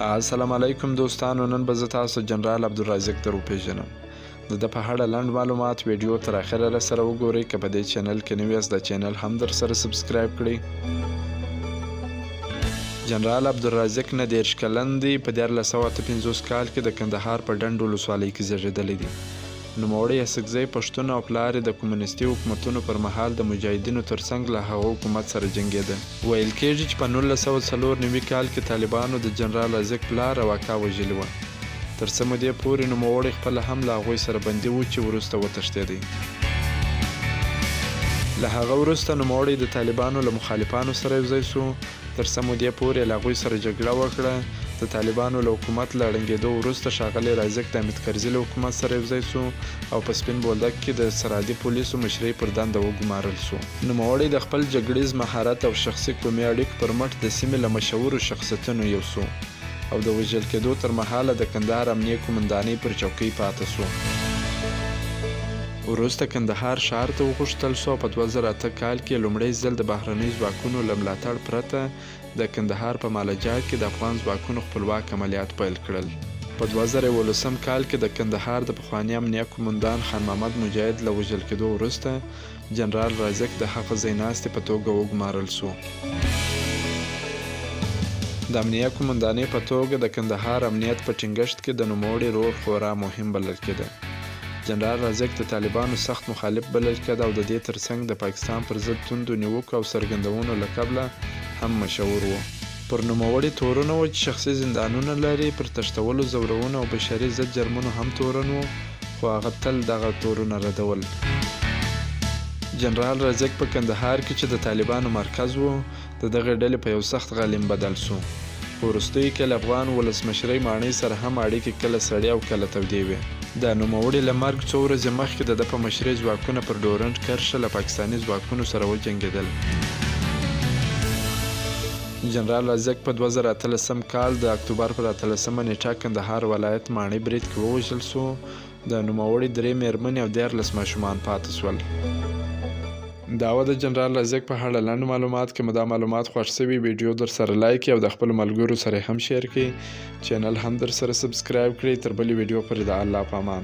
السلام علیکم دوستانو، نن به زه تاسو جنرال عبدالرازق در وپېژنم. د ده په اړه لنډ معلومات ویډیو تر اخره راسره وګورئ. که په دې چینل کې نوي یاست د چینل هم درسره سبسکرایب کړئ. جنرال عبدالرازق 29 کلن دی. په 1458 کال کې د کندهار په ډنډ ولسوالۍ کې زیږېدلی دی. نوموړی یسکزی پښتون او پلار یې د کمونیستي حکومتونو پر مهال د مجاهدینو ترڅنګ له هغه حکومت سره جنګېده. ویل کېږي چې په 1994 کال کې طالبانو د جنرال رازق پلار او اکا وژلي وه. تر څه مودې پورې نوموړی خپله هم له هغوی سره بندي و چې وروسته وتښتېدی. له هغه وروسته نوموړی د طالبانو له مخالفانو سره یوځای سو. تر څه مودې پورې له هغوی سره جګړه وکړه. د طالبانو له حکومت له ړنګېدو وروسته ښاغلی رازق د حمید کرزي له حکومت سره یوځای سو او په سپین بولدک کې د سرحدي پولیسو مشرۍ پر دنده وګمارل سو. نوموړی د خپل جګړیز مهارت او شخصي قومي اړیکو پر مټ د سیمې له مشهورو شخصیتونو یو سو او د وژل کېدو تر مهاله د کندهار امنیه قومندانۍ پر چوکۍ پاته سو. وروسته کندهار ښار ته وغوښتل سو او په 2008 کال کې لومړی ځل د بهرنیو ځواکونو له ملاتړ پرته د کندهار په مالجار کې د افغان ځواکونو خپلواک عملیات پیل کړل. په 2011 کال کې د کندهار د پخواني امنیه قومندان خان محمد مجاهد له وژل کېدو وروسته جنرال رازق د هغه ځایناستي په توګه وګمارل سو. د امنیه قومندانۍ په توګه د کندهار امنیت په ټینګښت کې د نوموړي رول خورا مهم بلل کېده. جنرال رازق د طالبانو سخت مخالف بلل کېده او د دې ترڅنګ د پاکستان پر ضد توندو نیوکو او څرګندونو له کبله هم مشهور و. پر نوموړي تورونه و چې شخصي زندانونه لري، پر تښتولو، ځورونو او بشري ضد جرمونو هم تورن و، خو هغه تل دغه تورونه ردول. جنرال رازق په کندهار کې چې د طالبانو مرکز و د دغې ډلې په یو سخت غلیم بدل سو. په وروستیو کې له افغان ولسمشرۍ ماڼۍ سره هم اړیکې کله سړې او کله تودې وې. د نوموړي له مرګ څو ورځې مخکې د ده په مشرۍ ځواکونه پر ډورنډ کرښه له پاکستاني ځواکونو سره وجنګېدل. جنرال رازق په 2013 کال د اکتوبر پر 18 نیټه کندهار ولایت ماڼۍ برید کې ووژل سو. د نوموړي 3 مېرمنې او 14 ماشومان پاتې سول. دا و د جنرال رازق په اړه لنډ معلومات. که مو دا معلومات خوښ شوي ویډیو در سره لایک کړئ او د خپلو ملګرو سره هم شیر کړئ. چینل هم در سره سبسکرایب کړئ. تر بلې ویډیو پورې د الله په امان.